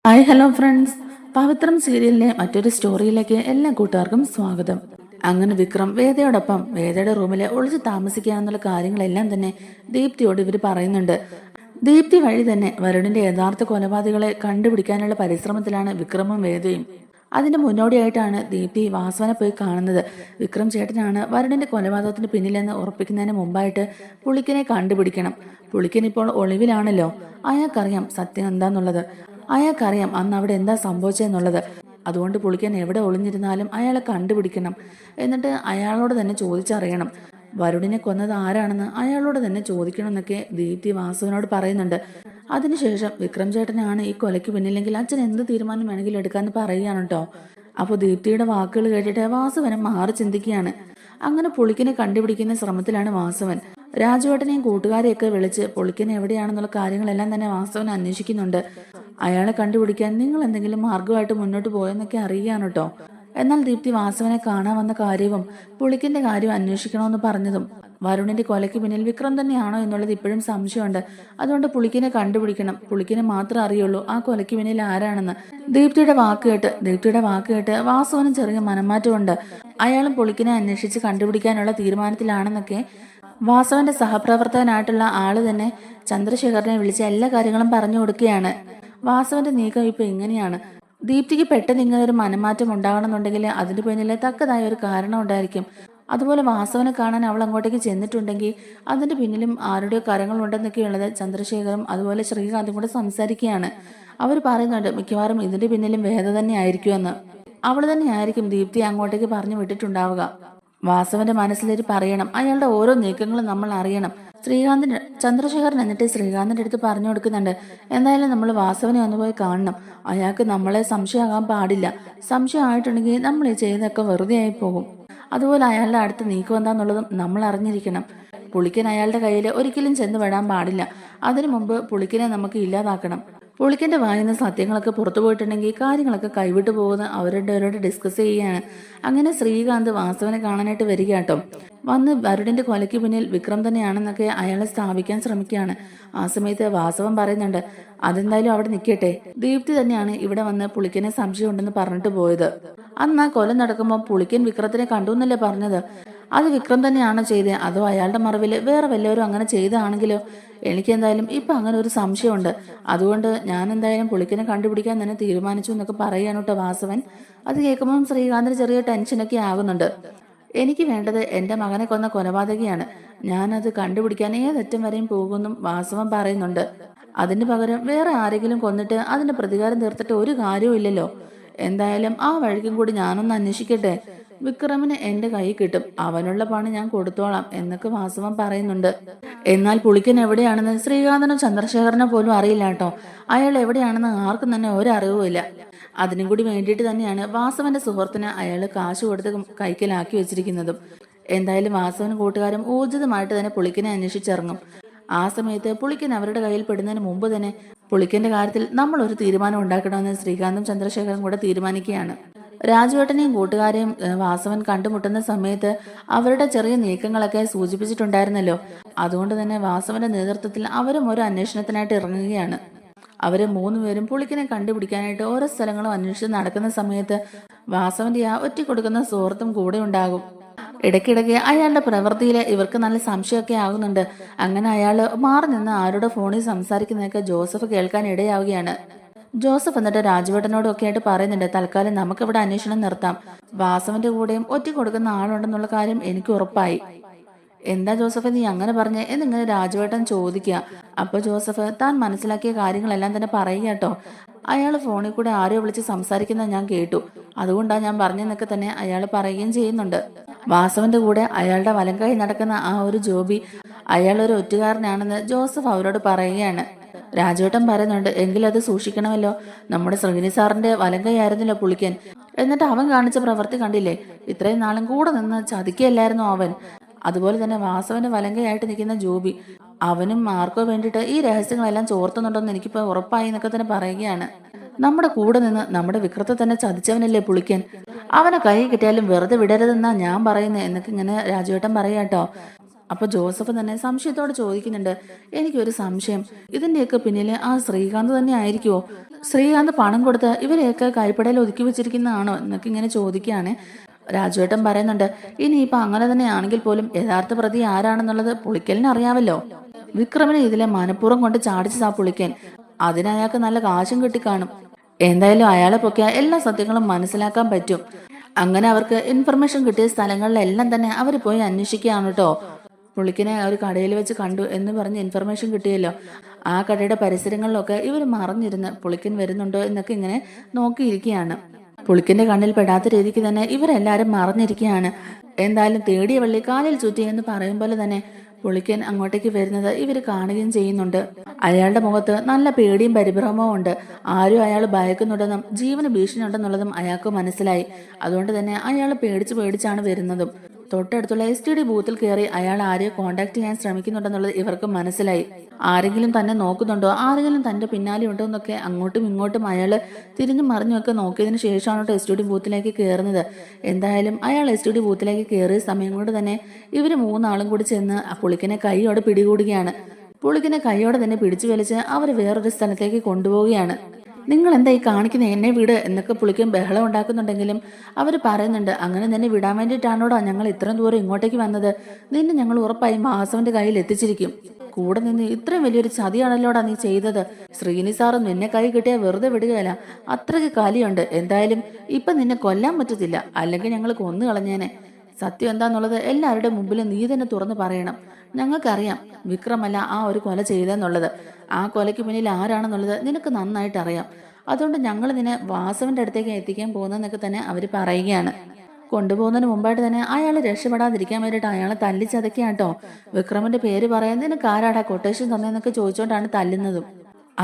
Hi hello friends, പവിത്രം സീരിയലിലെ മറ്റൊരു സ്റ്റോറിയിലേക്ക് എല്ലാ കൂട്ടുകാർക്കും സ്വാഗതം. അങ്ങനെ വിക്രം വേദയോടൊപ്പം വേദയുടെ റൂമിൽ ഒളിച്ച് താമസിക്കാന്നുള്ള കാര്യങ്ങളെല്ലാം തന്നെ ദീപ്തിയോട് ഇവർ പറയുന്നുണ്ട്. ദീപ്തി വഴി തന്നെ വരുണിന്റെ യഥാർത്ഥ കൊലപാതകളെ കണ്ടുപിടിക്കാനുള്ള പരിശ്രമത്തിലാണ് വിക്രമും വേദയും. അതിന്റെ മുന്നോടിയായിട്ടാണ് ദീപ്തി വാസവനെ പോയി കാണുന്നത്. വിക്രം ചേട്ടനാണ് വരുണിന്റെ കൊലപാതകത്തിന് പിന്നിലെന്ന് ഉറപ്പിക്കുന്നതിന് മുമ്പായിട്ട് പുളിക്കനെ കണ്ടുപിടിക്കണം. പുളിക്കൻ ഇപ്പോൾ ഒളിവിലാണല്ലോ. അയാൾക്കറിയാം സത്യം എന്താന്നുള്ളത്. അയാൾക്കറിയാം അന്ന് അവിടെ എന്താ സംഭവിച്ചെന്നുള്ളത്. അതുകൊണ്ട് പുളിക്കൻ എവിടെ ഒളിഞ്ഞിരുന്നാലും അയാളെ കണ്ടുപിടിക്കണം. എന്നിട്ട് അയാളോട് തന്നെ ചോദിച്ചറിയണം. വരുണിനെ കൊന്നത് ആരാണെന്ന് അയാളോട് തന്നെ ചോദിക്കണമെന്നൊക്കെ ദീപ്തി വാസുവിനോട് പറയുന്നുണ്ട്. അതിനുശേഷം വിക്രം ചേട്ടനാണ് ഈ കൊലയ്ക്ക് പിന്നില്ലെങ്കിൽ അച്ഛൻ എന്ത് തീരുമാനം വേണമെങ്കിലും എടുക്കാന്ന് പറയുകയാണ് കേട്ടോ. അപ്പോൾ ദീപ്തിയുടെ വാക്കുകൾ കേട്ടിട്ട് വാസുവനെ മാറി ചിന്തിക്കുകയാണ്. അങ്ങനെ പുളിക്കനെ കണ്ടുപിടിക്കുന്ന ശ്രമത്തിലാണ് വാസവൻ. രാജുവേട്ടനെയും കൂട്ടുകാരെയൊക്കെ വിളിച്ച് പുളിക്കൻ എവിടെയാണെന്നുള്ള കാര്യങ്ങളെല്ലാം തന്നെ വാസവൻ അന്വേഷിക്കുന്നുണ്ട്. അയാളെ കണ്ടുപിടിക്കാൻ നിങ്ങൾ എന്തെങ്കിലും മാർഗമായിട്ട് മുന്നോട്ട് പോയെന്നൊക്കെ അറിയുകയാണ് കേട്ടോ. എന്നാൽ ദീപ്തി വാസവനെ കാണാൻ വന്ന കാര്യവും പുളിക്കന്റെ കാര്യം അന്വേഷിക്കണമെന്ന് പറഞ്ഞതും വരുണിന്റെ കൊലയ്ക്ക് പിന്നിൽ വിക്രം തന്നെയാണോ എന്നുള്ളത് ഇപ്പോഴും സംശയമുണ്ട്. അതുകൊണ്ട് പുളിക്കനെ കണ്ടുപിടിക്കണം. പുളിക്കനെ മാത്രമേ അറിയുള്ളൂ ആ കൊലയ്ക്ക് പിന്നിൽ ആരാണെന്ന്. ദീപ്തിയുടെ വാക്ക് കേട്ട് വാസുവിനും ചെറിയ മനംമാറ്റമുണ്ട്. അയാളും പുളിക്കനെ അന്വേഷിച്ച് കണ്ടുപിടിക്കാനുള്ള തീരുമാനത്തിലാണെന്നൊക്കെ വാസവന്റെ സഹപ്രവർത്തകനായിട്ടുള്ള ആള് തന്നെ ചന്ദ്രശേഖരനെ വിളിച്ച് എല്ലാ കാര്യങ്ങളും പറഞ്ഞു കൊടുക്കുകയാണ്. വാസവന്റെ നീക്കം ഇപ്പൊ ഇങ്ങനെയാണ്. ദീപ്തിക്ക് പെട്ടെന്ന് ഇങ്ങനെ ഒരു മനംമാറ്റം ഉണ്ടാകണമെന്നുണ്ടെങ്കിൽ അതിന് പിന്നിൽ തക്കതായ ഒരു കാരണം ഉണ്ടായിരിക്കും. അതുപോലെ വാസവനെ കാണാൻ അവൾ അങ്ങോട്ടേക്ക് ചെന്നിട്ടുണ്ടെങ്കിൽ അതിന്റെ പിന്നിലും ആരുടെയോ കാര്യങ്ങളുണ്ടെന്നൊക്കെയുള്ളത് ചന്ദ്രശേഖരും അതുപോലെ ശ്രീകാന്തും കൂടെ സംസാരിക്കുകയാണ്. അവർ പറയുന്നുണ്ട് മിക്കവാറും ഇതിന്റെ പിന്നിലും വേദ തന്നെ ആയിരിക്കുമെന്ന്. അവൾ തന്നെ ആയിരിക്കും ദീപ്തി അങ്ങോട്ടേക്ക് പറഞ്ഞു വിട്ടിട്ടുണ്ടാവുക. വാസവന്റെ മനസ്സിലേക്ക് പറയണം. അയാളുടെ ഓരോ നീക്കങ്ങളും നമ്മൾ അറിയണം. ചന്ദ്രശേഖരൻ എന്നിട്ട് ശ്രീകാന്തിന്റെ അടുത്ത് പറഞ്ഞു കൊടുക്കുന്നുണ്ട്. എന്തായാലും നമ്മൾ വാസവനെ ഒന്ന് പോയി കാണണം. അയാൾക്ക് നമ്മളെ സംശയമാകാൻ പാടില്ല. സംശയം ആയിട്ടുണ്ടെങ്കിൽ നമ്മൾ ഈ ചെയ്യുന്നതൊക്കെ വെറുതെ ആയി പോകും. അതുപോലെ അയാളുടെ അടുത്ത് നീക്കം എന്താന്നുള്ളതും നമ്മൾ അറിഞ്ഞിരിക്കണം. പുളിക്കൻ അയാളുടെ കയ്യിൽ ഒരിക്കലും ചെന്ന് വിടാൻ പാടില്ല. അതിനു മുമ്പ് പുളിക്കനെ നമുക്ക് ഇല്ലാതാക്കണം. പുളിക്കന്റെ വായിന്ന് സത്യങ്ങളൊക്കെ പുറത്തു പോയിട്ടുണ്ടെങ്കിൽ കാര്യങ്ങളൊക്കെ കൈവിട്ടു പോകുന്ന അവരോട് ഡിസ്കസ് ചെയ്യുകയാണ്. അങ്ങനെ ശ്രീകാന്ത് വാസവനെ കാണാനായിട്ട് വരിക കേട്ടോ. വന്ന് വരുണിന്റെ കൊലയ്ക്ക് പിന്നിൽ വിക്രം തന്നെയാണെന്നൊക്കെ അയാളെ സ്ഥാപിക്കാൻ ശ്രമിക്കുകയാണ്. ആ സമയത്ത് വാസവൻ പറയുന്നുണ്ട്, അതെന്തായാലും അവിടെ നിൽക്കട്ടെ. ദീപ്തി തന്നെയാണ് ഇവിടെ വന്ന് പുളിക്കനെ സംശയമുണ്ടെന്ന് പറഞ്ഞിട്ട് പോയത്. അന്ന് ആ കൊല നടക്കുമ്പോൾ പുളിക്കൻ വിക്രത്തിനെ കണ്ടു എന്നല്ലേ പറഞ്ഞത്. അത് വിക്രം തന്നെയാണോ ചെയ്തത്, അതോ അയാളുടെ മറവിൽ വേറെ വല്ലവരും അങ്ങനെ ചെയ്താണെങ്കിലോ? എനിക്കെന്തായാലും ഇപ്പൊ അങ്ങനെ ഒരു സംശയമുണ്ട്. അതുകൊണ്ട് ഞാൻ എന്തായാലും പുളിക്കനെ കണ്ടുപിടിക്കാൻ തന്നെ തീരുമാനിച്ചു എന്നൊക്കെ പറയാൻ കേട്ടോ വാസവൻ. അത് കേൾക്കുമ്പോൾ ശ്രീകാന്തിന് ചെറിയ ടെൻഷനൊക്കെ ആകുന്നുണ്ട്. എനിക്ക് വേണ്ടത് എൻ്റെ മകനെ കൊന്ന കൊലപാതകയാണ്. ഞാനത് കണ്ടുപിടിക്കാൻ ഏതറ്റം വരെയും പോകുമെന്നും വാസവൻ പറയുന്നുണ്ട്. അതിന് പകരം വേറെ ആരെങ്കിലും കൊന്നിട്ട് അതിന്റെ പ്രതികാരം തീർത്തിട്ട് ഒരു കാര്യവും ഇല്ലല്ലോ. എന്തായാലും ആ വഴിക്കും കൂടി ഞാനൊന്ന് അന്വേഷിക്കട്ടെ. വിക്രമിന് എന്റെ കൈ കിട്ടും. അവനുള്ള പണി ഞാൻ കൊടുത്തോളാം എന്നൊക്കെ വാസവൻ പറയുന്നുണ്ട്. എന്നാൽ പുളിക്കൻ എവിടെയാണെന്ന് ശ്രീകാന്തനോ ചന്ദ്രശേഖരനോ പോലും അറിയില്ല കേട്ടോ. അയാൾ എവിടെയാണെന്ന് ആർക്കും തന്നെ ഒരറിവുമില്ല. അതിനും കൂടി വേണ്ടിയിട്ട് തന്നെയാണ് വാസവന്റെ സുഹൃത്തിന് അയാൾ കാശ് കൊടുത്ത് കൈക്കലാക്കി വെച്ചിരിക്കുന്നതും. എന്തായാലും വാസവനും കൂട്ടുകാരും ഊർജിതമായിട്ട് തന്നെ പുളിക്കനെ അന്വേഷിച്ചിറങ്ങും. ആ സമയത്ത് പുളിക്കൻ അവരുടെ കയ്യിൽ പെടുന്നതിന് മുമ്പ് തന്നെ പുളിക്കന്റെ കാര്യത്തിൽ നമ്മൾ ഒരു തീരുമാനം ഉണ്ടാക്കണമെന്ന് ശ്രീകാന്തും ചന്ദ്രശേഖരനും കൂടെ തീരുമാനിക്കുകയാണ്. രാജുവേട്ടനെയും കൂട്ടുകാരെയും വാസവൻ കണ്ടുമുട്ടുന്ന സമയത്ത് അവരുടെ ചെറിയ നീക്കങ്ങളൊക്കെ സൂചിപ്പിച്ചിട്ടുണ്ടായിരുന്നല്ലോ. അതുകൊണ്ട് തന്നെ വാസവന്റെ നേതൃത്വത്തിൽ അവരും ഒരു അന്വേഷണത്തിനായിട്ട് ഇറങ്ങുകയാണ്. അവര് മൂന്നുപേരും പുളിക്കനെ കണ്ടുപിടിക്കാനായിട്ട് ഓരോ സ്ഥലങ്ങളും അന്വേഷിച്ച് നടക്കുന്ന സമയത്ത് വാസവന്റെ ആ ഒറ്റ കൊടുക്കുന്ന സുഹൃത്തും കൂടെ ഉണ്ടാകും. ഇടയ്ക്കിടയ്ക്ക് അയാളുടെ പ്രവൃത്തിയിൽ ഇവർക്ക് നല്ല സംശയമൊക്കെ ആകുന്നുണ്ട്. അങ്ങനെ അയാൾ മാറി നിന്ന് ആരുടെ ഫോണിൽ സംസാരിക്കുന്നതൊക്കെ ജോസഫ് കേൾക്കാൻ ഇടയാവുകയാണ്. ജോസഫ് എന്നിട്ട് രാജുവേട്ടനോടും ഒക്കെ ആയിട്ട് പറയുന്നുണ്ട്, തൽക്കാലം നമുക്കിവിടെ അന്വേഷണം നിർത്താം. വാസവന്റെ കൂടെയും ഒറ്റ കൊടുക്കുന്ന ആളുണ്ടെന്നുള്ള കാര്യം എനിക്ക് ഉറപ്പായി. എന്താ ജോസഫ് നീ അങ്ങനെ പറഞ്ഞേ എന്നിങ്ങനെ രാജുവേട്ടൻ ചോദിക്കുക. അപ്പൊ ജോസഫ് താൻ മനസ്സിലാക്കിയ കാര്യങ്ങളെല്ലാം തന്നെ പറയുക കേട്ടോ. അയാൾ ഫോണിൽ കൂടെ ആരെയോ വിളിച്ച് സംസാരിക്കുന്നത് ഞാൻ കേട്ടു. അതുകൊണ്ടാണ് ഞാൻ പറഞ്ഞെന്നൊക്കെ തന്നെ അയാൾ പറയുകയും ചെയ്യുന്നുണ്ട്. വാസവന്റെ കൂടെ അയാളുടെ വലങ്കൈ നടക്കുന്ന ആ ഒരു ജോബി അയാളൊരു ഒറ്റുകാരനാണെന്ന് ജോസഫ് അവരോട് പറയുകയാണ്. രാജുവേട്ടൻ പറയുന്നുണ്ട്, എങ്കിലും അത് സൂക്ഷിക്കണമല്ലോ. നമ്മുടെ ശ്രീനി സാറിന്റെ വലങ്കൈ ആയിരുന്നല്ലോ പുളിക്കൻ. എന്നിട്ട് അവൻ കാണിച്ച പ്രവൃത്തി കണ്ടില്ലേ? ഇത്രയും നാളും കൂടെ നിന്ന് ചതിക്കുകയല്ലായിരുന്നു അവൻ. അതുപോലെ തന്നെ വാസവന്റെ വലങ്കയായിട്ട് നിൽക്കുന്ന ജോബി, അവനും മാർക്കോ വേണ്ടിയിട്ട് ഈ രഹസ്യങ്ങളെല്ലാം ചോർത്തുന്നുണ്ടോന്ന് എനിക്കിപ്പോ ഉറപ്പായി എന്നൊക്കെ തന്നെ പറയുകയാണ്. നമ്മുടെ കൂടെ നിന്ന് നമ്മുടെ വിക്രത്തെ തന്നെ ചതിച്ചവനല്ലേ പുളിക്കൻ. അവനെ കൈ കിട്ടിയാലും വെറുതെ വിടരുതെന്നാ ഞാൻ പറയുന്നത് എന്നൊക്കെ ഇങ്ങനെ രാജുവേട്ടൻ പറയാട്ടോ. അപ്പൊ ജോസഫ് തന്നെ സംശയത്തോടെ ചോദിക്കുന്നുണ്ട്, എനിക്കൊരു സംശയം, ഇതിന്റെയൊക്കെ പിന്നില് ആ ശ്രീകാന്ത് തന്നെ ആയിരിക്കുമോ? ശ്രീകാന്ത് പണം കൊടുത്ത് ഇവരെയൊക്കെ കൈപ്പടയിൽ ഒതുക്കി വെച്ചിരിക്കുന്നതാണോ എന്നൊക്കെ ഇങ്ങനെ ചോദിക്കുകയാണ്. രാജുവേട്ടൻ പറയുന്നുണ്ട്, ഇനിയിപ്പോൾ അങ്ങനെ തന്നെ ആണെങ്കിൽ പോലും യഥാർത്ഥ പ്രതി ആരാണെന്നുള്ളത് പുളിക്കലിന് അറിയാമല്ലോ. വിക്രമിനെ ഇതിലെ മനഃപൂർവ്വം കൊണ്ട് ചാടിച്ചതാ പുളിക്കൻ. അതിനയാൾക്ക് നല്ല കാശും കിട്ടിക്കാണും. എന്തായാലും അയാളെ പൊക്കിയ എല്ലാ സത്യങ്ങളും മനസ്സിലാക്കാൻ പറ്റും. അങ്ങനെ അവർക്ക് ഇൻഫർമേഷൻ കിട്ടിയ സ്ഥലങ്ങളിലെല്ലാം തന്നെ അവർ പോയി അന്വേഷിക്കുകയാണ് കേട്ടോ. പുളിക്കിനെ ഒരു കടയിൽ വെച്ച് കണ്ടു എന്ന് പറഞ്ഞ് ഇൻഫർമേഷൻ കിട്ടിയല്ലോ. ആ കടയുടെ പരിസരങ്ങളിലൊക്കെ ഇവർ മറഞ്ഞിരുന്ന് പുളിക്കൻ വരുന്നുണ്ടോ എന്നൊക്കെ ഇങ്ങനെ നോക്കിയിരിക്കുകയാണ്. പുളിക്കിന്റെ കണ്ണിൽ പെടാത്ത രീതിക്ക് തന്നെ ഇവരെല്ലാരും മറഞ്ഞിരിക്കുകയാണ്. എന്തായാലും തേടിയ വള്ളി കാലിൽ ചുറ്റി എന്ന് പറയും പോലെ തന്നെ പുളിക്കൻ അങ്ങോട്ടേക്ക് വരുന്നത് ഇവർ കാണുകയും ചെയ്യുന്നുണ്ട്. അയാളുടെ മുഖത്ത് നല്ല പേടിയും പരിഭ്രമവും ഉണ്ട്. ആരും അയാൾ ഭയക്കുന്നുണ്ടെന്നും ജീവന് ഭീഷണി ഉണ്ടെന്നുള്ളതും അയാൾക്ക് മനസ്സിലായി. അതുകൊണ്ട് തന്നെ അയാൾ പേടിച്ചാണ് വരുന്നതും. തൊട്ടടുത്തുള്ള STD ബൂത്തിൽ കയറി അയാൾ ആരെയോ കോണ്ടാക്ട് ചെയ്യാൻ ശ്രമിക്കുന്നുണ്ടെന്നുള്ളത് ഇവർക്ക് മനസ്സിലായി. ആരെങ്കിലും തന്നെ നോക്കുന്നുണ്ടോ, ആരെങ്കിലും തന്റെ പിന്നാലെ ഉണ്ടോ എന്നൊക്കെ അങ്ങോട്ടും ഇങ്ങോട്ടും അയാൾ തിരിഞ്ഞും മറിഞ്ഞുമൊക്കെ നോക്കിയതിനു ശേഷമാണ് STD ബൂത്തിലേക്ക് കയറുന്നത്. എന്തായാലും അയാൾ STD ബൂത്തിലേക്ക് കയറിയ സമയം കൊണ്ട് തന്നെ ഇവർ മൂന്നാളും കൂടി ചെന്ന് ആ പുളിക്കിനെ കൈയോടെ പിടികൂടുകയാണ്. പുളിക്കിനെ കൈയോടെ തന്നെ പിടിച്ചു വലിച്ച് അവർ വേറൊരു സ്ഥലത്തേക്ക് കൊണ്ടുപോവുകയാണ്. നിങ്ങൾ എന്താ ഈ കാണിക്കുന്ന, എന്നെ വിട് എന്നൊക്കെ പുളിക്കും ബഹളം ഉണ്ടാക്കുന്നുണ്ടെങ്കിലും അവർ പറയുന്നുണ്ട്, അങ്ങനെ തന്നെ വിടാൻ വേണ്ടിയിട്ടാണോടാ ഞങ്ങൾ ഇത്രയും ദൂരം ഇങ്ങോട്ടേക്ക് വന്നത്. നിന്നെ ഞങ്ങൾ ഉറപ്പായും വാസവന്റെ കയ്യിൽ എത്തിച്ചിരിക്കും. കൂടെ നിന്ന് ഇത്രയും വലിയൊരു ചതിയാണല്ലോടാ നീ ചെയ്തത്. ശ്രീനി സാറും നിന്നെ കൈ കിട്ടിയാൽ വെറുതെ വിടുകയല്ല, അത്രയ്ക്ക് കലിയുണ്ട്. എന്തായാലും ഇപ്പൊ നിന്നെ കൊല്ലാൻ പറ്റത്തില്ല, അല്ലെങ്കിൽ ഞങ്ങൾ കൊന്നു കളഞ്ഞേനെ. സത്യം എന്താന്നുള്ളത് എല്ലാവരുടെ മുമ്പിൽ നീ തന്നെ തുറന്നു പറയണം. ഞങ്ങൾക്കറിയാം വിക്രമല്ല ആ ഒരു കൊല ചെയ്തെന്നുള്ളത്. ആ കൊലയ്ക്ക് പിന്നിൽ ആരാണെന്നുള്ളത് നിനക്ക് നന്നായിട്ട് അറിയാം. അതുകൊണ്ട് ഞങ്ങൾ നിന്നെ വാസവന്റെ അടുത്തേക്ക് എത്തിക്കാൻ പോകുന്നതെന്നൊക്കെ തന്നെ അവർ പറയുകയാണ്. കൊണ്ടുപോകുന്നതിന് മുമ്പായിട്ട് തന്നെ അയാൾ രക്ഷപ്പെടാതിരിക്കാൻ വേണ്ടിയിട്ട് അയാളെ തല്ലിച്ചതയ്ക്കാട്ടോ. വിക്രമിന്റെ പേര് പറയാൻ നിനക്ക് ആരാടാ കൊട്ടേഷൻ തന്നെന്നൊക്കെ ചോദിച്ചുകൊണ്ടാണ് തല്ലുന്നതും.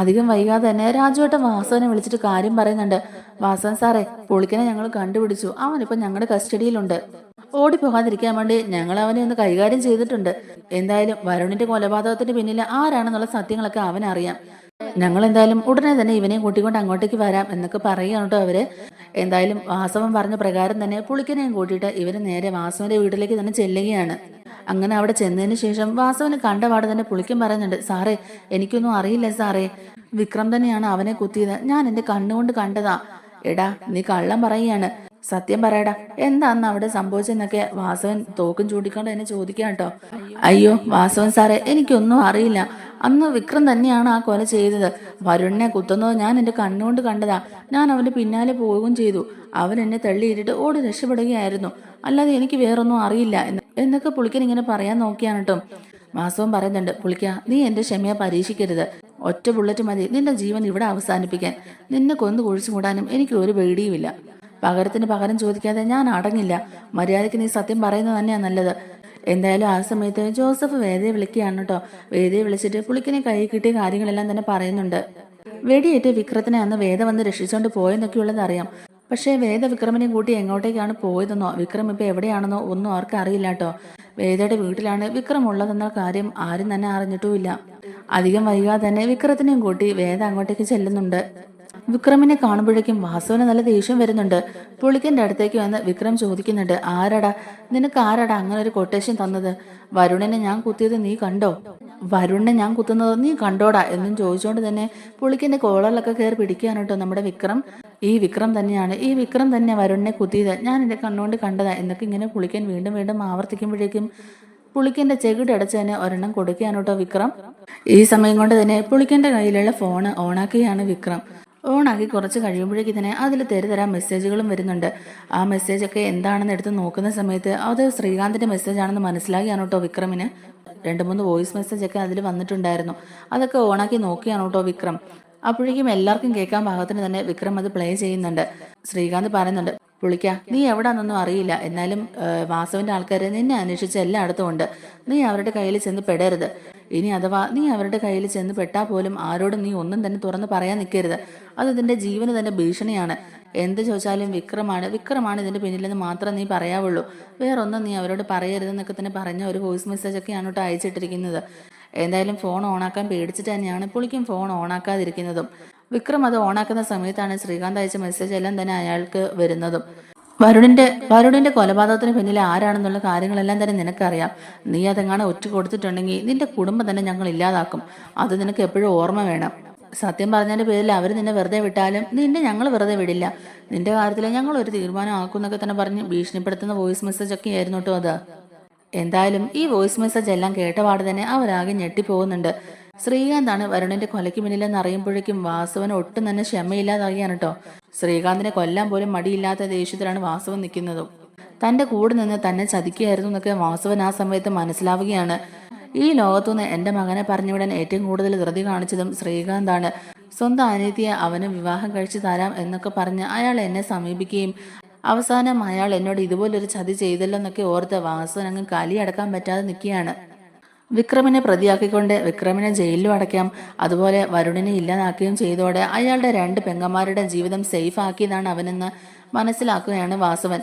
അധികം വൈകാതെ തന്നെ രാജുവേട്ടൻ വാസവനെ വിളിച്ചിട്ട് കാര്യം പറയുന്നുണ്ട്. വാസവൻ സാറേ, പുളിക്കനെ ഞങ്ങൾ കണ്ടുപിടിച്ചു. അവനിപ്പം ഞങ്ങളുടെ കസ്റ്റഡിയിലുണ്ട്. ഓടിപ്പോകാതിരിക്കാൻ വേണ്ടി ഞങ്ങൾ അവനെ ഒന്ന് കൈകാര്യം ചെയ്തിട്ടുണ്ട്. എന്തായാലും വരുണിന്റെ കൊലപാതകത്തിന് പിന്നിൽ ആരാണെന്നുള്ള സത്യങ്ങളൊക്കെ അവനറിയാം. ഞങ്ങൾ എന്തായാലും ഉടനെ തന്നെ ഇവനെയും കൂട്ടിക്കൊണ്ട് അങ്ങോട്ടേക്ക് വരാം എന്നൊക്കെ പറയുകയാണ് കേട്ടോ അവര്. എന്തായാലും വാസവൻ പറഞ്ഞ പ്രകാരം തന്നെ പുളിക്കനെയും കൂട്ടിയിട്ട് ഇവര് നേരെ വാസവന്റെ വീട്ടിലേക്ക് തന്നെ ചെല്ലുകയാണ്. അങ്ങനെ അവിടെ ചെന്നതിന് ശേഷം വാസവന് കണ്ടപാട് തന്നെ പുളിക്കൻ പറയുന്നുണ്ട്, സാറേ എനിക്കൊന്നും അറിയില്ല സാറേ, വിക്രം തന്നെയാണ് അവനെ കുത്തിയത്. ഞാൻ എന്റെ കണ്ണുകൊണ്ട് കണ്ടതാ. എടാ നീ കള്ളം പറയുകയാണ്, സത്യം പറയടാ, എന്താന്ന് അവിടെ സംഭവിച്ചെന്നൊക്കെ വാസവൻ തോക്കും ചൂണ്ടിക്കൊണ്ട് എന്നെ ചോദിക്കാം കേട്ടോ. അയ്യോ വാസവൻ സാറേ, എനിക്കൊന്നും അറിയില്ല. അന്ന് വിക്രം തന്നെയാണ് ആ കൊല ചെയ്തത്. വരുണിനെ കുത്തുന്നത് ഞാൻ എന്റെ കണ്ണുകൊണ്ട് കണ്ടതാ. ഞാൻ അവന്റെ പിന്നാലെ പോവുകയും ചെയ്തു. അവൻ എന്നെ തള്ളിയിട്ടിട്ട് ഓടി രക്ഷപ്പെടുകയായിരുന്നു. അല്ലാതെ എനിക്ക് വേറൊന്നും അറിയില്ല എന്നൊക്കെ പുളിക്കൻ ഇങ്ങനെ പറയാൻ നോക്കിയാണ് കേട്ടോ. വാസവൻ പറയുന്നുണ്ട്, പുളിക്ക നീ എന്റെ ക്ഷമയെ പരീക്ഷിക്കരുത്. ഒറ്റ ബുള്ളറ്റ് മതി നിന്റെ ജീവൻ ഇവിടെ അവസാനിപ്പിക്കാൻ. നിന്നെ കൊന്നു കുഴിച്ചു മൂടാനും എനിക്ക് ഒരു പേടിയുമില്ല. പകരത്തിന് പകരം ചോദിക്കാതെ ഞാൻ അടങ്ങില്ല. മര്യാദയ്ക്ക് നീ സത്യം പറയുന്നത് തന്നെയാണ് നല്ലത്. എന്തായാലും ആ സമയത്ത് ജോസഫ് വേദയെ വിളിക്കുകയാണ് കേട്ടോ. വേദയെ വിളിച്ചിട്ട് പുളിക്കിനെ കൈ കിട്ടിയ കാര്യങ്ങളെല്ലാം തന്നെ പറയുന്നുണ്ട്. വെടിയേറ്റ് വിക്രത്തിനെ അന്ന് വേദ വന്ന് രക്ഷിച്ചുകൊണ്ട് പോയെന്നൊക്കെയുള്ളത് അറിയാം. പക്ഷേ വേദ വിക്രമിനെയും കൂട്ടി എങ്ങോട്ടേക്കാണ് പോയതെന്നോ വിക്രം ഇപ്പൊ എവിടെയാണെന്നോ ഒന്നും അവർക്ക് അറിയില്ല കേട്ടോ. വേദയുടെ വീട്ടിലാണ് വിക്രം ഉള്ളതെന്ന കാര്യം ആരും തന്നെ അറിഞ്ഞിട്ടുമില്ല. അധികം വൈകാതെ തന്നെ വിക്രത്തിനെയും കൂട്ടി വേദ അങ്ങോട്ടേക്ക് ചെല്ലുന്നുണ്ട്. വിക്രമിനെ കാണുമ്പോഴേക്കും വാസുവിന് നല്ല ദേഷ്യം വരുന്നുണ്ട്. പുളിക്കന്റെ അടുത്തേക്ക് വന്ന് വിക്രം ചോദിക്കുന്നുണ്ട്, നിനക്ക് ആരാടാ അങ്ങനെ ഒരു കൊട്ടേഷൻ തന്നത്? വരുണിനെ ഞാൻ കുത്തിയത് നീ കണ്ടോ? വരുണിനെ ഞാൻ കുത്തുന്നത് നീ കണ്ടോടാ എന്നും ചോദിച്ചുകൊണ്ട് തന്നെ പുളിക്കന്റെ കോളറിലൊക്കെ കയറി പിടിക്കുകയാണ് കേട്ടോ നമ്മുടെ വിക്രം. ഈ വിക്രം തന്നെ വരുണിനെ കുത്തിയത് ഞാൻ എന്റെ കണ്ണുകൊണ്ട് കണ്ടതാ എന്നൊക്കെ ഇങ്ങനെ പുളിക്കൻ വീണ്ടും വീണ്ടും ആവർത്തിക്കുമ്പോഴേക്കും പുളിക്കന്റെ ചെകിടടച്ച് തന്നെ ഒരെണ്ണം കൊടുക്കുകയാണ് കേട്ടോ വിക്രം. ഈ സമയം കൊണ്ട് തന്നെ പുളിക്കന്റെ കയ്യിലുള്ള ഫോണ് ഓണാക്കുകയാണ് വിക്രം. ഓണാക്കി കുറച്ച് കഴിയുമ്പോഴേക്ക് തന്നെ അതിൽ തരം മെസ്സേജുകളും വരുന്നുണ്ട്. ആ മെസ്സേജൊക്കെ എന്താണെന്ന് എടുത്ത് നോക്കുന്ന സമയത്ത് അത് ശ്രീകാന്തിന്റെ മെസ്സേജ് ആണെന്ന് മനസ്സിലാക്കിയാണ് കേട്ടോ വിക്രമിന്. 2-3 വോയിസ് മെസ്സേജൊക്കെ അതിൽ വന്നിട്ടുണ്ടായിരുന്നു. അതൊക്കെ ഓണാക്കി നോക്കിയാണ് കേട്ടോ വിക്രം. അപ്പോഴേക്കും എല്ലാവർക്കും കേൾക്കാൻ പാകത്തിന് തന്നെ വിക്രം അത് പ്ലേ ചെയ്യുന്നുണ്ട്. ശ്രീകാന്ത് പറയുന്നുണ്ട്, പുളിക്ക നീ എവിടാന്നൊന്നും അറിയില്ല, എന്നാലും വാസവന്റെ ആൾക്കാർ നിന്നെ അന്വേഷിച്ച് എല്ലായിടത്തും ഉണ്ട്. നീ അവരുടെ കയ്യിൽ ചെന്ന് പെടരുത്. ഇനി അഥവാ നീ അവരുടെ കയ്യിൽ ചെന്ന് പെട്ടാൽ പോലും ആരോടും നീ ഒന്നും തന്നെ തുറന്ന് പറയാൻ നിൽക്കരുത്. അത് നിന്റെ ജീവന് തന്നെ ഭീഷണിയാണ്. എന്ത് ചോദിച്ചാലും വിക്രമാണ് ഇതിന്റെ പിന്നിലെന്ന് മാത്രം നീ പറയാവുള്ളൂ. വേറൊന്നും നീ അവരോട് പറയരുതെന്നൊക്കെ തന്നെ പറഞ്ഞ ഒരു വോയിസ് മെസ്സേജ് ഒക്കെയാണ് കേട്ടോ അയച്ചിട്ടിരിക്കുന്നത്. എന്തായാലും ഫോൺ ഓണാക്കാൻ പേടിച്ചിട്ട് തന്നെയാണ് പുള്ളിക്കും ഫോൺ ഓണാക്കാതിരിക്കുന്നതും. വിക്രം അത് ഓണാക്കുന്ന സമയത്താണ് ശ്രീകാന്ത് അയച്ച മെസ്സേജ് എല്ലാം തന്നെ അയാൾക്ക് വരുന്നതും. വരുണിന്റെ കൊലപാതകത്തിന് പിന്നിൽ ആരാണെന്നുള്ള കാര്യങ്ങളെല്ലാം തന്നെ നിനക്കറിയാം. നീ അതെങ്ങാണ് ഒറ്റ കൊടുത്തിട്ടുണ്ടെങ്കിൽ നിന്റെ കുടുംബം തന്നെ ഞങ്ങൾ ഇല്ലാതാക്കും. അത് നിനക്ക് എപ്പോഴും ഓർമ്മ വേണം. സത്യം പറഞ്ഞതിന്റെ പേരിൽ അവർ നിന്നെ വെറുതെ വിട്ടാലും നിന്നെ ഞങ്ങൾ വെറുതെ വിടില്ല. നിന്റെ കാര്യത്തിൽ ഞങ്ങൾ ഒരു തീരുമാനം ആക്കുന്നൊക്കെ തന്നെ പറഞ്ഞ് ഭീഷണിപ്പെടുത്തുന്ന വോയിസ് മെസ്സേജ് ഒക്കെ ആയിരുന്നു കേട്ടോ അത്. എന്തായാലും ഈ വോയിസ് മെസ്സേജ് എല്ലാം കേട്ടപാട് തന്നെ അവരാകെ ഞെട്ടിപ്പോകുന്നുണ്ട്. ശ്രീകാന്താണ് വരുണിന്റെ കൊലയ്ക്ക് പിന്നിലെന്ന് അറിയുമ്പോഴേക്കും വാസുവിന് ഒട്ടും തന്നെ ക്ഷമയില്ലാതാകിയാണ് കേട്ടോ. ശ്രീകാന്തിനെ കൊല്ലാൻ പോലും മടിയില്ലാത്ത ദേഷ്യത്തിലാണ് വാസുവൻ നിൽക്കുന്നതും. തന്റെ കൂടെ നിന്ന് തന്നെ ചതിക്കുകയായിരുന്നു എന്നൊക്കെ വാസുവൻ ആ സമയത്ത് മനസ്സിലാവുകയാണ്. ഈ ലോകത്തുനിന്ന് എന്റെ മകനെ പറഞ്ഞുവിടാൻ ഏറ്റവും കൂടുതൽ ധൃതി കാണിച്ചതും ശ്രീകാന്താണ്. സ്വന്തം അനിയത്തിയെ അവന് വിവാഹം കഴിച്ചു തരാം എന്നൊക്കെ പറഞ്ഞ് അയാൾ എന്നെ സമീപിക്കുകയും അവസാനം അയാൾ എന്നോട് ഇതുപോലൊരു ചതി ചെയ്തല്ലോ എന്നൊക്കെ ഓർത്ത് വാസുവൻ അങ്ങ് കലിയടക്കാൻ പറ്റാതെ നിൽക്കുകയാണ്. വിക്രമിനെ പ്രതിയാക്കിക്കൊണ്ട് വിക്രമിനെ ജയിലിലും അടയ്ക്കാം, അതുപോലെ വരുണിനെ ഇല്ലാതാക്കുകയും ചെയ്തോടെ അയാളുടെ 2 പെങ്ങന്മാരുടെ ജീവിതം സേഫ് ആക്കിയതാണ് അവനെന്ന് മനസ്സിലാക്കുകയാണ് വാസുവൻ.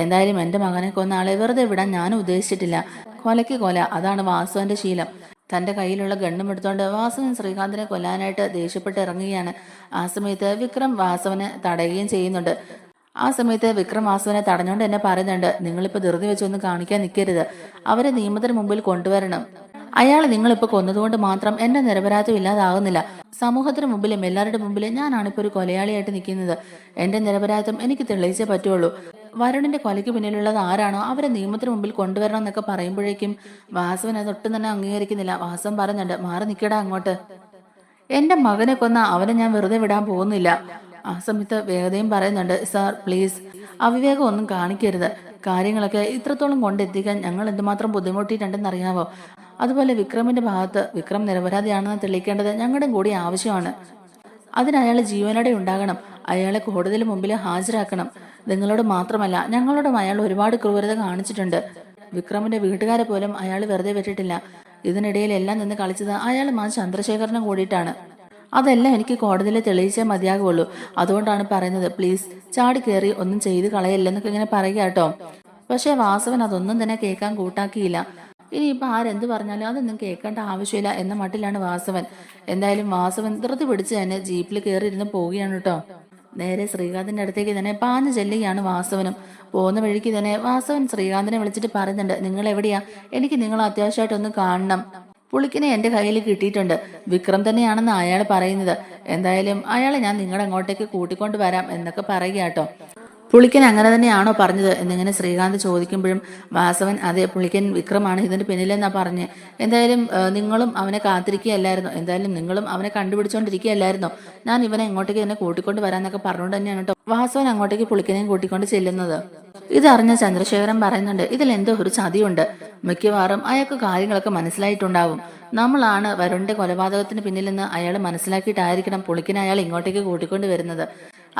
എന്തായാലും എന്റെ മകനെ കൊന്ന ആളെ വെറുതെ വിടാൻ ഞാനും ഉദ്ദേശിച്ചിട്ടില്ല. കൊലയ്ക്ക് കൊല, അതാണ് വാസുവിന്റെ ശീലം. തന്റെ കയ്യിലുള്ള ഗണ്ണും എടുത്തോണ്ട് വാസുവൻ ശ്രീകാന്തിനെ കൊല്ലാനായിട്ട് ദേഷ്യപ്പെട്ട് ഇറങ്ങുകയാണ്. ആ സമയത്ത് വിക്രം വാസുവിനെ തടയുകയും ചെയ്യുന്നുണ്ട്. ആ സമയത്ത് വിക്രം വാസുവിനെ തടഞ്ഞുകൊണ്ട് എന്നെ പറയുന്നുണ്ട്, നിങ്ങളിപ്പോ ധൃതി വെച്ചൊന്നും കാണിക്കാൻ നിൽക്കരുത്, അവരെ നിയമത്തിന് മുമ്പിൽ കൊണ്ടുവരണം. അയാളെ നിങ്ങളിപ്പോ കൊന്നതുകൊണ്ട് മാത്രം എന്റെ നിരപരാധിത്വം ഇല്ലാതാകുന്നില്ല. സമൂഹത്തിന് മുമ്പിലും എല്ലാവരുടെ മുമ്പിലും ഞാനാണിപ്പോ ഒരു കൊലയാളിയായിട്ട് നിൽക്കുന്നത്. എന്റെ നിരപരാധിത്വം എനിക്ക് തെളിയിച്ചേ പറ്റുള്ളൂ. വരുണിന്റെ കൊലയ്ക്ക് പിന്നിലുള്ളത് ആരാണോ അവരെ നിയമത്തിന് മുമ്പിൽ കൊണ്ടുവരണം എന്നൊക്കെ പറയുമ്പോഴേക്കും വാസുവൻ അതൊട്ടും തന്നെ അംഗീകരിക്കുന്നില്ല. വാസുവൻ പറയുന്നുണ്ട്, മാറി നിൽക്കടാ അങ്ങോട്ട്, എന്റെ മകനെ കൊന്ന അവനെ ഞാൻ വെറുതെ വിടാൻ പോകുന്നില്ല. ആ സമയത്ത് വേഗതയും പറയുന്നുണ്ട്, സാർ പ്ലീസ് അവിവേകം ഒന്നും കാണിക്കരുത്. കാര്യങ്ങളൊക്കെ ഇത്രത്തോളം കൊണ്ടെത്തിക്കാൻ ഞങ്ങൾ എന്തുമാത്രം ബുദ്ധിമുട്ടിയിട്ടുണ്ടെന്നറിയാവോ? അതുപോലെ വിക്രമിന്റെ ഭാഗത്ത് വിക്രം നിരപരാധിയാണെന്ന് തെളിയിക്കേണ്ടത് ഞങ്ങളുടെ കൂടി ആവശ്യമാണ്. അതിന് അയാൾ ജീവനോടെ ഉണ്ടാകണം. അയാളെ കോടതിയിൽ മുമ്പിൽ ഹാജരാക്കണം. നിങ്ങളോട് മാത്രമല്ല ഞങ്ങളോടും അയാൾ ഒരുപാട് ക്രൂരത കാണിച്ചിട്ടുണ്ട്. വിക്രമിന്റെ വീട്ടുകാരെ പോലും അയാൾ വെറുതെ വിട്ടിട്ടില്ല. ഇതിനിടയിൽ എല്ലാം നിന്ന് കളിച്ചത് അയാൾ ആ ചന്ദ്രശേഖരനെ കൂടിയിട്ടാണ്. അതെല്ലാം എനിക്ക് കോടതിയിൽ തെളിയിച്ചേ മതിയാകുള്ളൂ. അതുകൊണ്ടാണ് പറയുന്നത്, പ്ലീസ് ചാടി കയറി ഒന്നും ചെയ്ത് കളയല്ലെന്നൊക്കെ ഇങ്ങനെ പറയുക കേട്ടോ. പക്ഷേ വാസവൻ അതൊന്നും തന്നെ കേൾക്കാൻ കൂട്ടാക്കിയില്ല. ഇനിയിപ്പോൾ ആരെന്ത് പറഞ്ഞാലും അതൊന്നും കേൾക്കേണ്ട ആവശ്യമില്ല എന്ന മട്ടിലാണ് വാസവൻ. എന്തായാലും വാസവൻ ധൃതി പിടിച്ച് തന്നെ ജീപ്പിൽ കയറിയിരുന്ന് പോവുകയാണ് കേട്ടോ. നേരെ ശ്രീകാന്തിന്റെ അടുത്തേക്ക് തന്നെ പാഞ്ഞു ചെല്ലുകയാണ് വാസവനും. പോകുന്ന വഴിക്ക് തന്നെ വാസവൻ ശ്രീകാന്തിനെ വിളിച്ചിട്ട് പറയുന്നുണ്ട്, നിങ്ങൾ എവിടെയാ? എനിക്ക് നിങ്ങളെ അത്യാവശ്യമായിട്ടൊന്ന് കാണണം. പുളിക്കിനെ എന്റെ കയ്യിൽ കിട്ടിയിട്ടുണ്ട്. വിക്രം തന്നെയാണെന്ന് അയാൾ പറയുന്നത്. എന്തായാലും അയാളെ ഞാൻ നിങ്ങളുടെ അങ്ങോട്ടേക്ക് കൂട്ടിക്കൊണ്ട് വരാം എന്നൊക്കെ പറയുക കേട്ടോ. പുളിക്കൻ അങ്ങനെ തന്നെയാണോ പറഞ്ഞത് എന്നിങ്ങനെ ശ്രീകാന്ത് ചോദിക്കുമ്പോഴും വാസവൻ അതെ, പുളിക്കൻ വിക്രമാണ് ഇതിന്റെ പിന്നിലെന്നാ പറഞ്ഞ്. എന്തായാലും നിങ്ങളും അവനെ കാത്തിരിക്കുകയല്ലായിരുന്നു, എന്തായാലും നിങ്ങളും അവനെ കണ്ടുപിടിച്ചോണ്ടിരിക്കുകയല്ലായിരുന്നോ? ഞാൻ ഇവനെ ഇങ്ങോട്ടേക്ക് തന്നെ കൂട്ടിക്കൊണ്ട് വരാന്നൊക്കെ പറഞ്ഞുകൊണ്ട് തന്നെയാണ് കേട്ടോ വാസവൻ അങ്ങോട്ടേക്ക് പുളിക്കനെയും കൂട്ടിക്കൊണ്ട് ചെല്ലുന്നത്. ഇതറിഞ്ഞ ചന്ദ്രശേഖരൻ പറയുന്നുണ്ട്, ഇതിലെന്തോ ഒരു ചതിയുണ്ട്. മിക്കവാറും അയാൾക്ക് കാര്യങ്ങളൊക്കെ മനസ്സിലായിട്ടുണ്ടാവും. നമ്മളാണ് വരുണിന്റെ കൊലപാതകത്തിന് പിന്നിലെന്ന് അയാൾ മനസ്സിലാക്കിയിട്ടായിരിക്കണം പുളിക്കനെ അയാൾ ഇങ്ങോട്ടേക്ക് കൂട്ടിക്കൊണ്ട് വരുന്നത്.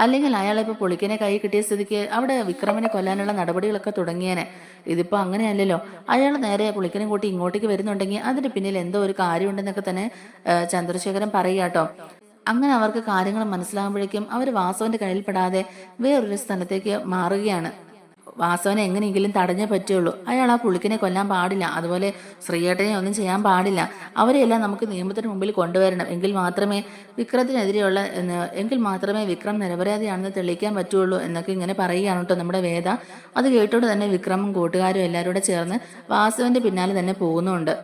അല്ലെങ്കിൽ അയാളിപ്പോ പുളിക്കനെ കൈ കിട്ടിയ സ്ഥിതിക്ക് അവിടെ വിക്രമിനെ കൊല്ലാനുള്ള നടപടികളൊക്കെ തുടങ്ങിയേനെ. ഇതിപ്പോ അങ്ങനെയല്ലല്ലോ. അയാൾ നേരെ പുളിക്കനെ കൂട്ടി ഇങ്ങോട്ടേക്ക് വരുന്നുണ്ടെങ്കിൽ അതിന് പിന്നിൽ എന്തോ ഒരു കാര്യമുണ്ടെന്നൊക്കെ തന്നെ ചന്ദ്രശേഖരൻ പറയുക കേട്ടോ. അങ്ങനെ അവർക്ക് കാര്യങ്ങൾ മനസ്സിലാകുമ്പോഴേക്കും അവർ വാസവന്റെ കയ്യിൽപ്പെടാതെ വേറൊരു സ്ഥലത്തേക്ക് മാറുകയാണ്. വാസവനെ എങ്ങനെയെങ്കിലും തടഞ്ഞേ പറ്റുള്ളൂ. അയാൾ ആ പുളിക്കിനെ കൊല്ലാൻ പാടില്ല. അതുപോലെ ശ്രീയേട്ടനെ ഒന്നും ചെയ്യാൻ പാടില്ല. അവരെയെല്ലാം നമുക്ക് നിയമത്തിന് മുമ്പിൽ കൊണ്ടുവരണം. എങ്കിൽ മാത്രമേ വിക്രം നിരപരാധിയാണെന്ന് തെളിയിക്കാൻ പറ്റുള്ളൂ എന്നൊക്കെ ഇങ്ങനെ പറയുകയാണ് കേട്ടോ നമ്മുടെ വേദ. അത് കേട്ടോട് തന്നെ വിക്രമും കൂട്ടുകാരും എല്ലാവരും കൂടെ ചേർന്ന് വാസവന്റെ പിന്നാലെ തന്നെ പോകുന്നുണ്ട്.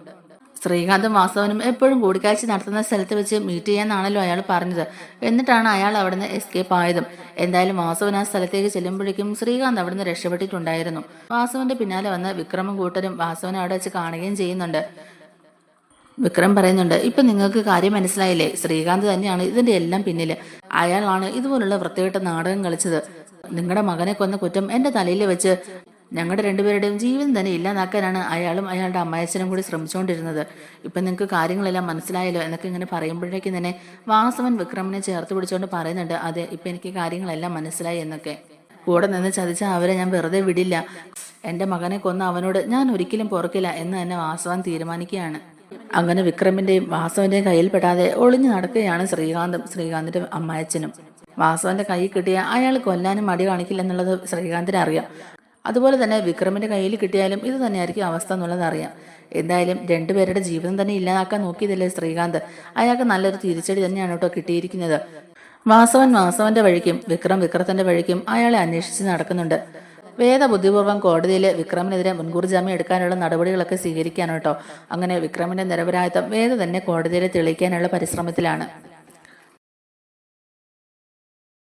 ശ്രീകാന്തും വാസവനും എപ്പോഴും കൂടിക്കാഴ്ച നടത്തുന്ന സ്ഥലത്ത് വെച്ച് മീറ്റ് ചെയ്യാന്നാണല്ലോ അയാൾ പറഞ്ഞത്. എന്നിട്ടാണ് അയാൾ അവിടുന്ന് എസ്കേപ്പ് ആയതും. എന്തായാലും വാസവൻ ആ സ്ഥലത്തേക്ക് ചെല്ലുമ്പോഴേക്കും ശ്രീകാന്ത് അവിടുന്ന് രക്ഷപ്പെട്ടിട്ടുണ്ടായിരുന്നു. വാസവന്റെ പിന്നാലെ വന്ന് വിക്രമും കൂട്ടരും വാസവനെ അവിടെ വെച്ച് കാണുകയും ചെയ്യുന്നുണ്ട്. വിക്രം പറയുന്നുണ്ട്, ഇപ്പൊ നിങ്ങൾക്ക് കാര്യം മനസ്സിലായില്ലേ? ശ്രീകാന്ത് തന്നെയാണ് ഇതിന്റെ എല്ലാം പിന്നില്. അയാളാണ് ഇതുപോലുള്ള വൃത്തികെട്ട നാടകം കളിച്ചത്. നിങ്ങളുടെ മകനെ കൊന്ന കുറ്റം എന്റെ തലയിൽ വെച്ച് ഞങ്ങളുടെ രണ്ടുപേരുടെയും ജീവിതം തന്നെ ഇല്ലാതാക്കാനാണ് അയാളും അയാളുടെ അമ്മായച്ചനും കൂടി ശ്രമിച്ചുകൊണ്ടിരുന്നത്. ഇപ്പൊ നിങ്ങൾക്ക് കാര്യങ്ങളെല്ലാം മനസ്സിലായല്ലോ എന്നൊക്കെ ഇങ്ങനെ പറയുമ്പോഴേക്കും തന്നെ വാസവൻ വിക്രമിനെ ചേർത്ത് പിടിച്ചുകൊണ്ട് പറയുന്നുണ്ട്, അതെ ഇപ്പൊ എനിക്ക് കാര്യങ്ങളെല്ലാം മനസ്സിലായി എന്നൊക്കെ. കൂടെ നിന്ന് ചതിച്ച അവരെ ഞാൻ വെറുതെ വിടില്ല. എന്റെ മകനെ കൊന്ന അവനോട് ഞാൻ ഒരിക്കലും പൊറുക്കില്ല എന്ന് തന്നെ വാസവൻ തീരുമാനിക്കുകയാണ്. അങ്ങനെ വിക്രമിന്റെയും വാസവന്റെയും കയ്യിൽപ്പെടാതെ ഒളിഞ്ഞു നടക്കുകയാണ് ശ്രീകാന്തിന്റെ അമ്മായച്ചനും. വാസവന്റെ കൈ കിട്ടിയ അയാൾ കൊല്ലാനും മടി കാണിക്കില്ലെന്നുള്ളത് ശ്രീകാന്തിന് അറിയാം. അതുപോലെ തന്നെ വിക്രമിന്റെ കയ്യിൽ കിട്ടിയാലും ഇത് തന്നെയായിരിക്കും അവസ്ഥ എന്നുള്ളത് അറിയാം. എന്തായാലും രണ്ടുപേരുടെ ജീവിതം തന്നെ ഇല്ലാതാക്കാൻ നോക്കിയതല്ലേ ശ്രീകാന്ത്. അയാൾക്ക് നല്ലൊരു തിരിച്ചടി തന്നെയാണ് കേട്ടോ കിട്ടിയിരിക്കുന്നത്. വാസവന്റെ വഴിക്കും വിക്രത്തിന്റെ വഴിക്കും അയാളെ അന്വേഷിച്ച് നടക്കുന്നുണ്ട്. വേദ ബുദ്ധിപൂർവ്വം കോടതിയിൽ വിക്രമിനെതിരെ മുൻകൂർ ജാമ്യം എടുക്കാനുള്ള നടപടികളൊക്കെ സ്വീകരിക്കാണ് കേട്ടോ. അങ്ങനെ വിക്രമിന്റെ നിരപരാധിത്വം വേദ തന്നെ കോടതിയിൽ തെളിയിക്കാനുള്ള പരിശ്രമത്തിലാണ്.